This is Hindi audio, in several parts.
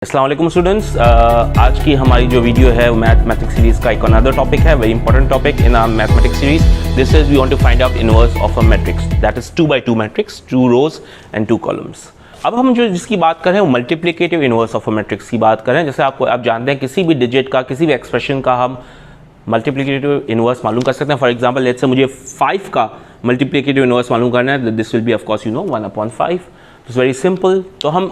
अस्सलाम वालेकुम स्टूडेंट्स, आज की हमारी जो वीडियो है वो मैथमेटिक्स सीरीज का एक अनदर टॉपिक है, very important topic in our mathematics series. This is we want to find out inverse of a matrix that is 2 by 2 matrix, 2 rows and 2 columns. अब हम जो जिसकी बात कर रहे हैं वो multiplicative inverse of a matrix की बात करें. जैसे आप जानते हैं किसी भी डिजिट का, किसी भी एक्सप्रेशन का हम मल्टीप्लिकेटिव इनवर्स मालूम कर सकते हैं. फॉर एग्जांपल लेट्स से मुझे 5 का मल्टीप्लिकेटिव इनवर्स मालूम करना है. This will be of course 1/5. It's very simple. तो हम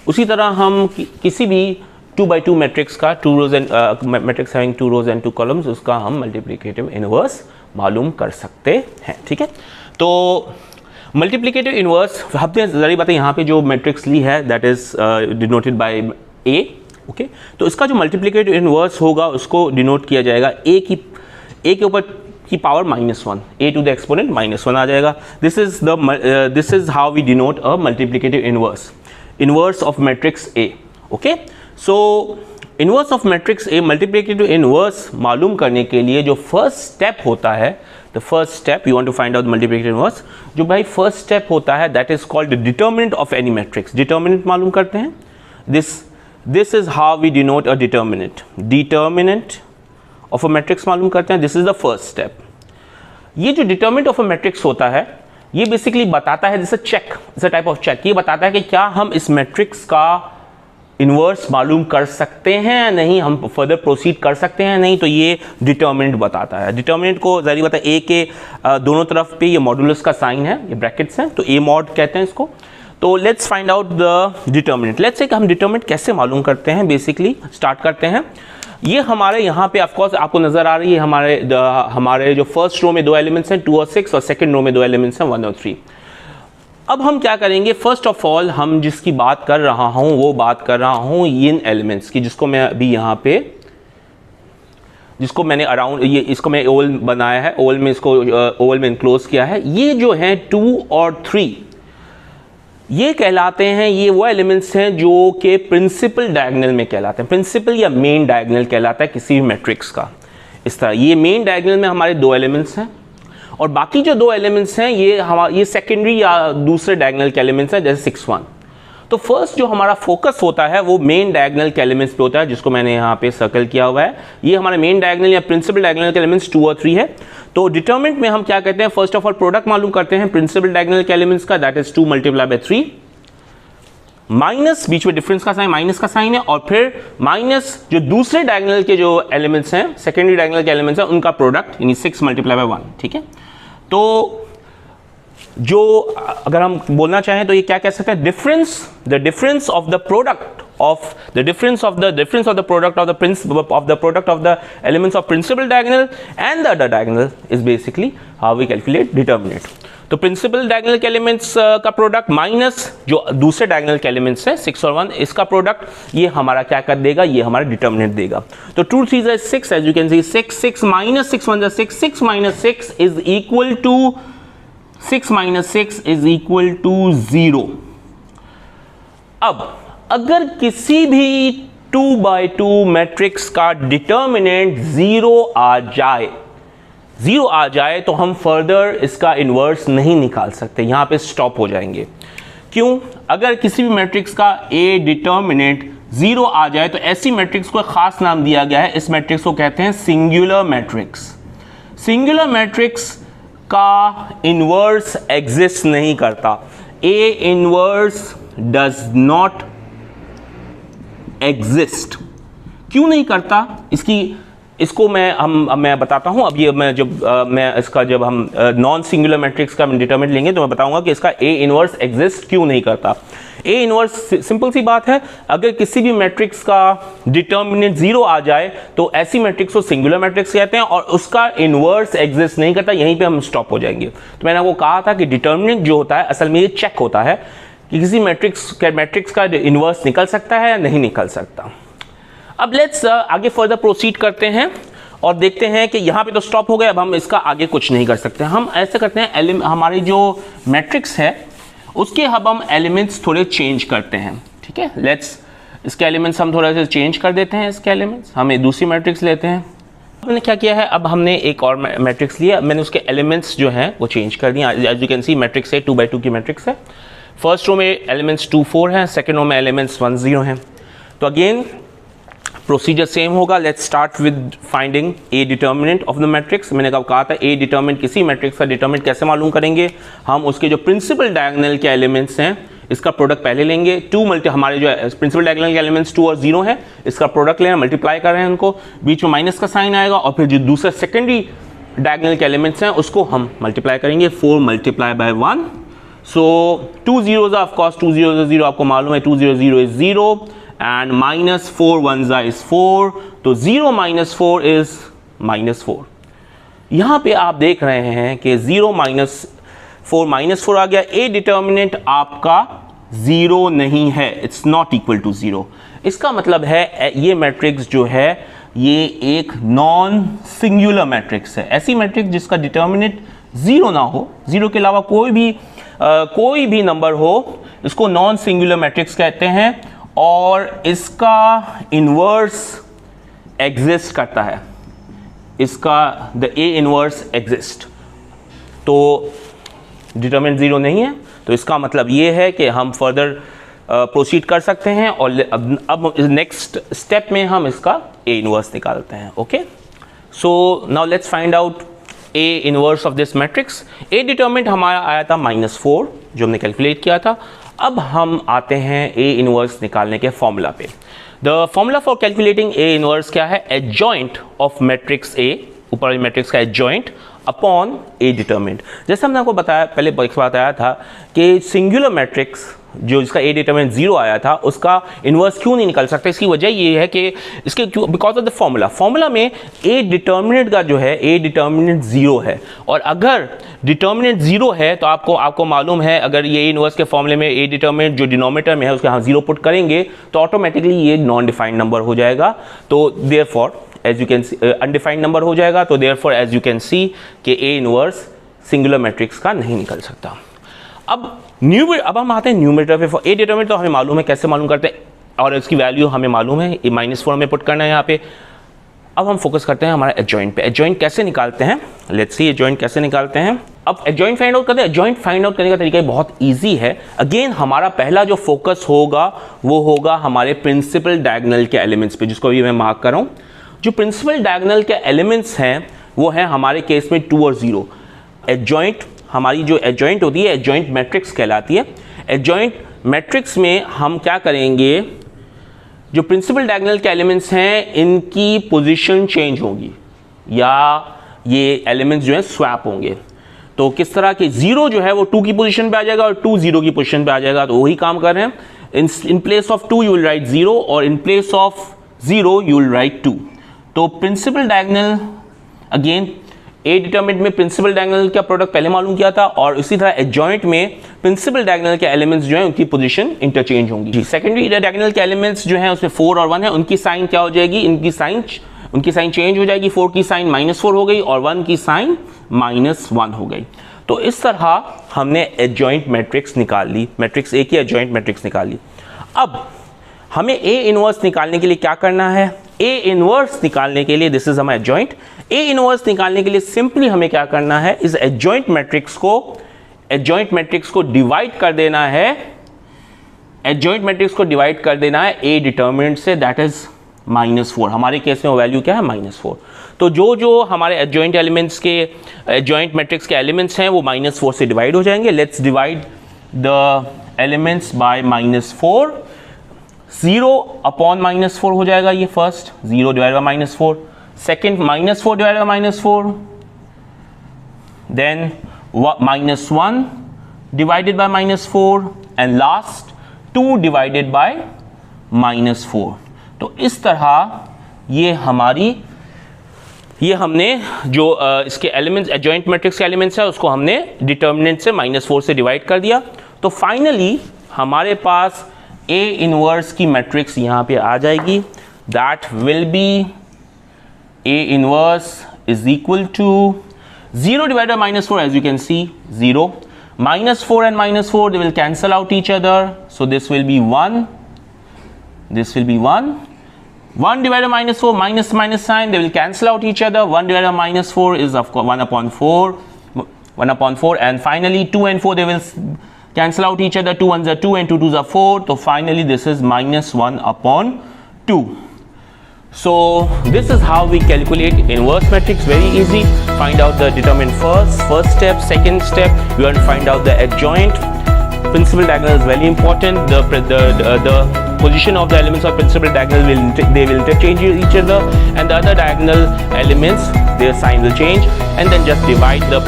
उसी तरह हम किसी भी 2 by 2 मैट्रिक्स का, 2 rows and matrix having 2 rows and 2 columns, उसका हम मल्टीप्लिकेटिव इनवर्स मालूम कर सकते हैं. ठीक है, तो मल्टीप्लिकेटिव इनवर्स हमने जरा बात है यहाँ पे जो मैट्रिक्स ली है that is denoted by A. Okay, तो इसका जो मल्टीप्लिकेटिव इनवर्स होगा उसको डिनोट किया जाएगा ए के ऊपर की power -1, a to the exponent -1 आ जाएगा. This is how we denote a multiplicative inverse of matrix A. Okay, so inverse of matrix A multiplicative inverse मालूम करने के लिए जो फर्स्ट स्टेप होता है, the first step you want to find out multiplicative inverse, जो भाई फर्स्ट स्टेप होता है that is called determinant of any matrix. Determinant मालूम करते हैं. This is how we denote a determinant of a matrix मालूम करते हैं. This is the first step. ये जो डिटर्मिनेंट ऑफ अ मैट्रिक्स होता है ये बेसिकली बताता है, this check, it's a type of check. ये बताता है कि क्या हम इस मैट्रिक्स का इनवर्स मालूम कर सकते हैं या नहीं, हम फर्दर प्रोसीड कर सकते हैं नहीं. तो ये डिटर्मिनेंट बताता है. डिटर्मिनेंट को जारी बता ए के दोनों तरफ पे ये मॉडुलस का साइन है, ये ब्रैकेट्स हैं, तो ए मॉड कहते हैं इसको. तो let's find out the determinant. Let's say कि हम डिटर्मिनेंट कैसे मालूम करते हैं. बेसिकली स्टार्ट करते हैं. ये हमारे यहाँ पे ऑफ कोर्स आपको नजर आ रही है हमारे जो फर्स्ट रो में 2 एलिमेंट्स हैं 2 और 6, और सेकंड रो में 2 एलिमेंट्स हैं 1 और 3. अब हम क्या करेंगे, फर्स्ट ऑफ ऑल हम जिसकी बात कर रहा हूँ वो बात कर रहा हूँ इन एलिमेंट्स की, जिसको मैं अभी यहाँ पे, जिसको मैंने अराउंड ये इसको मैं ओवल बनाया है, ओवल में इसको ओवल में इनक्लोज किया है. ये जो है 2 और 3 ये कहलाते हैं, ये वो एलिमेंट्स हैं जो कि प्रिंसिपल डायगोनल में कहलाते हैं. प्रिंसिपल या मेन डायगोनल कहलाता है किसी भी मैट्रिक्स का. इस तरह ये मेन डायगोनल में हमारे 2 एलिमेंट्स हैं, और बाकी जो 2 एलिमेंट्स हैं ये सेकेंडरी या दूसरे डायगोनल के एलिमेंट्स हैं, जैसे 6 1. तो फर्स्ट जो हमारा फोकस होता है वो मेन डायगोनल के एलिमेंट्स पे होता है, जिसको मैंने यहाँ पे सर्कल किया हुआ है. ये हमारे मेन डायगोनल या प्रिंसिपल डायगोनल के एलिमेंट्स 2 और 3 है. तो डिटरमिनेंट में हम क्या कहते हैं, फर्स्ट ऑफ ऑल प्रोडक्ट मालूम करते हैं प्रिंसिपल डायगोनल के एलिमेंट्स का, दैट इज 2 × 3 माइनस, बीच में डिफरेंस का साइन, माइनस का साइन है, और फिर माइनस जो दूसरे डायगोनल के जो एलिमेंट्स हैं, सेकेंडरी डायगोनल के एलिमेंट्स हैं, उनका प्रोडक्ट, यानी 6 × 1. ठीक है, तो जो अगर हम बोलना चाहें तो ये क्या कह सकते हैं, the difference of the product of the elements of principal diagonal and the other diagonal is basically how we calculate determinant. तो प्रिंसिपल डायगोनल के एलिमेंट्स का प्रोडक्ट माइनस जो दूसरे डायगोनल के एलिमेंट्स हैं 6 और 1, इसका प्रोडक्ट ये हमारा क्या कर देगा, ये हमारा डिटर्मिनेंट देगा. तो 2 3 is 6, as you can see 6 6 minus 6 1 is 6, 6 minus 6 is equal to 0. अब अगर किसी भी 2 by 2 मैट्रिक्स का डिटर्मिनेंट 0 आ जाए तो हम फर्दर इसका इन्वर्स नहीं निकाल सकते, यहां पे स्टॉप हो जाएंगे. क्यों? अगर किसी भी मैट्रिक्स का ए डिटर्मिनेंट 0 आ जाए तो ऐसी मैट्रिक्स को एक खास नाम दिया गया है. इस मैट्रिक्स को कहते हैं सिंगुलर मैट्रिक्स. सिंगुलर मैट्रिक्स का इन्वर्स एग्जिस्ट नहीं करता. A inverse does not exist. क्यों नहीं करता, इसको मैं बताता हूं. अब ये जब हम नॉन सिंगुलर मैट्रिक्स का डिटरमिनेंट लेंगे तो मैं बताऊंगा कि इसका ए इनवर्स एग्जिस्ट क्यों नहीं करता. ए इनवर्स सिंपल सी बात है, अगर किसी भी मैट्रिक्स का डिटर्मिनेंट 0 आ जाए तो ऐसी मैट्रिक्स को सिंगुलर मैट्रिक्स कहते हैं, और उसका इनवर्स एग्जिस्ट नहीं करता. यहीं पे हम स्टॉप हो जाएंगे. तो मैंने आपको कहा था कि डिटर्मिनेंट जो होता है असल में ये चेक होता है कि किसी मैट्रिक्स का इनवर्स निकल सकता है या नहीं निकल सकता. अब लेट्स आगे फर्दर प्रोसीड करते हैं और देखते हैं कि यहाँ पे तो स्टॉप हो गया. अब हम इसका आगे कुछ नहीं कर सकते. हम ऐसे करते हैं, हमारी जो मैट्रिक्स है उसके अब हम एलिमेंट्स थोड़े चेंज करते हैं. ठीक है, लेट्स इसके एलिमेंट्स हम थोड़ा सा चेंज कर देते हैं. इसके एलिमेंट्स हम दूसरी मैट्रिक्स लेते हैं. हमने क्या किया है, अब हमने एक और मैट्रिक्स लिया, मैंने उसके एलिमेंट्स जो हैं वो चेंज कर दिए. As you can see matrix है 2 by 2 की मैट्रिक्स है. फर्स्ट रो में एलिमेंट्स 2 4 हैं, सेकेंड रो में एलिमेंट्स 1 0 हैं। तो अगेन प्रोसीजर सेम होगा। Let's start with finding A determinant of the matrix. मैंने कहा था ए डिटर्मिनेंट किसी मैट्रिक्स का डिटर्मिनेंट कैसे मालूम करेंगे, हम उसके जो प्रिंसिपल डायगोनल के एलिमेंट्स हैं इसका प्रोडक्ट पहले लेंगे। हमारे जो प्रिंसिपल डायगोनल के एलिमेंट्स 2 और 0 है, इसका प्रोडक्ट लेना, मल्टीप्लाई कर रहे हैं उनको, बीच में माइनस का साइन आएगा और फिर जो दूसरा सेकेंडरी डायगोनल के एलिमेंट्स हैं उसको हम मल्टीप्लाई करेंगे। 4 multiply by 1, so 2 zeros of course 2 0 0 आपको मालूम है 2 0 0 इज 0 एंड माइनस 4 1 इज 4, तो 0 माइनस 4 इज माइनस 4। यहां पे आप देख रहे हैं कि 0 माइनस 4 माइनस 4 आ गया। ए डिटर्मिनेंट आपका 0 नहीं है, इट्स नॉट इक्वल टू 0। इसका मतलब है ये मैट्रिक्स जो है ये एक नॉन सिंगुलर मैट्रिक्स है। ऐसी मैट्रिक्स जिसका डिटर्मिनेंट 0 ना हो, 0 के अलावा कोई भी नंबर हो, इसको नॉन सिंगुलर मैट्रिक्स कहते हैं और इसका इनवर्स एग्जिस्ट करता है, इसका द ए इनवर्स एग्जिस्ट। तो डिटर्मिनेंट 0 नहीं है, तो इसका मतलब ये है कि हम फर्दर प्रोसीड कर सकते हैं और अब नेक्स्ट स्टेप में हम इसका ए इनवर्स निकालते हैं। Okay, so now let's find out A inverse of this matrix. A determinant हमारा आया था -4 जो हमने कैलकुलेट किया था। अब हम आते हैं ए इनवर्स निकालने के फॉर्मूला पे। The formula for calculating A inverse क्या है? एडजॉइंट ऑफ मैट्रिक्स ए, ऊपर वाली मैट्रिक्स का एडजॉइंट अपॉन ए डिटर्मिनेंट। जैसे हमने आपको बताया, पहले बताया था कि सिंगुलर मैट्रिक्स जो जिसका ए डिटर्मिनेंट 0 आया था उसका इनवर्स क्यों नहीं निकल सकता। इसकी वजह ये है कि इसके बिकॉज ऑफ द फॉर्मूला में ए डिटर्मिनेंट का जो है ए डिटर्मिनेंट 0 है, और अगर डिटर्मिनेंट 0 है तो आपको मालूम है अगर ये इनवर्स के फॉर्मूले में ए डिटर्मिनेंट जो डिनोमिनेटर में है उसके हम 0 पुट करेंगे तो ऑटोमेटिकली ये नॉन डिफाइंड नंबर हो जाएगा। तो therefore as you can see undefined number हो जाएगा। तो therefore as you can see कि ए इनवर्स सिंगुलर मैट्रिक्स का नहीं निकल सकता। अब हम आते हैं न्यूमरेटर पे। ए डिटर्मिनेंट तो हमें मालूम है, कैसे मालूम करते हैं, और इसकी वैल्यू हमें मालूम है, ये -4 में पुट करना है यहाँ पे। अब हम फोकस करते हैं हमारा एडजॉइंट पे। एडजॉइंट कैसे निकालते हैं, लेट्स सी एडजॉइंट कैसे निकालते हैं। अब एडजॉइंट फाइंड आउट करते हैं। एडजॉइंट फाइंड आउट करने का तरीका बहुत ईजी है। अगेन हमारा पहला जो फोकस होगा वो होगा हमारे प्रिंसिपल डायगोनल के एलिमेंट्स पे, जिसको भी मैं मार्क कर रहा हूँ। जो प्रिंसिपल डायगोनल के एलिमेंट्स हैं वो है हमारे केस में 2 और 0। एडजॉइंट हमारी जो एडजॉइंट होती है एडजॉइंट मैट्रिक्स कहलाती है। एडजॉइंट मैट्रिक्स में हम क्या करेंगे, जो प्रिंसिपल डायगोनल के एलिमेंट्स हैं इनकी पोजीशन चेंज होगी या ये एलिमेंट्स जो है स्वैप होंगे। तो किस तरह के 0 जो है वो 2 की पोजीशन पे आ जाएगा और 2 0 की पोजीशन पे आ जाएगा। तो वही काम कर रहे हैं। In place of 2 you will write 0 और in place of 0 you will write 2। तो principal diagonal again A determinant में प्रिंसिपल डायगोनल का प्रोडक्ट पहले मालूम किया था, और इसी तरह एडजॉइंट में प्रिंसिपल डायगोनल के एलिमेंट्स जो हैं उनकी पोजीशन इंटरचेंज होंगी। सेकेंडरी डायगोनल के एलिमेंट्स जो हैं उसमें 4 और 1 है, उनकी साइन क्या हो जाएगी, उनकी साइन चेंज हो जाएगी। 4 की साइन -4 हो गई और 1 की साइन -1 हो गई। तो इस तरह हमने एडजॉइंट मैट्रिक्स निकाल ली, मैट्रिक्स ए की एडजॉइंट मैट्रिक्स निकाल ली। अब हमें ए इनवर्स निकालने के लिए क्या करना है? ए इनवर्स निकालने के लिए, दिस इज हमारा एडजॉइंट, ए इनवर्स निकालने के लिए सिंपली हमें क्या करना है, इस एडजॉइंट मैट्रिक्स को डिवाइड कर देना है, एडजॉइंट मैट्रिक्स को डिवाइड कर देना है ए डिटर्मिनेंट से, दैट इज -4। हमारे केस में वो वैल्यू क्या है, -4। तो जो हमारे एडजॉइंट एलिमेंट्स के एडजॉइंट मैट्रिक्स के एलिमेंट्स हैं वो -4 से डिवाइड हो जाएंगे। Let's divide the elements by -4। 0 upon -4 हो जाएगा ये first, 0 divide by -4, second -4 divide by -4, then -1 divided by -4 and last 2 divided by -4। तो इस तरह ये हमने जो इसके एलिमेंट्स एडजॉइंट मैट्रिक्स के एलिमेंट्स है उसको हमने डिटर्मिनेंट से -4 से डिवाइड कर दिया। तो फाइनली हमारे पास ए इनवर्स की मैट्रिक्स यहां पे आ जाएगी, that will be A inverse is equal to 0 divided by -4, as you can see 0, -4 and -4 they will cancel out each other, so this will be 1, this will be 1 divided by -4, minus sign, they will cancel out each other. 1 divided by -4 is of course 1 upon 4, and finally 2 and 4 they will cancel out each other, 2 1s are 2 and 2 2s are 4, so finally this is minus 1 upon 2. So this is how we calculate inverse matrix. Very easy. Find out the determinant first step. Second step, you want to find out the adjoint. Principal diagonal is very important. The position of the elements of principal diagonal will interchange each other, and the other diagonal elements, their sign will change, and then just divide the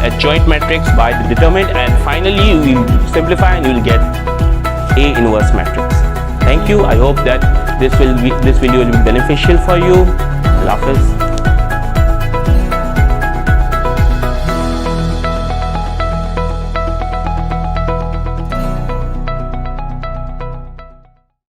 adjoint matrix by the determinant, and finally you will simplify and you will get A inverse matrix. Thank you. I hope that this video will be beneficial for you. Allah Hafiz.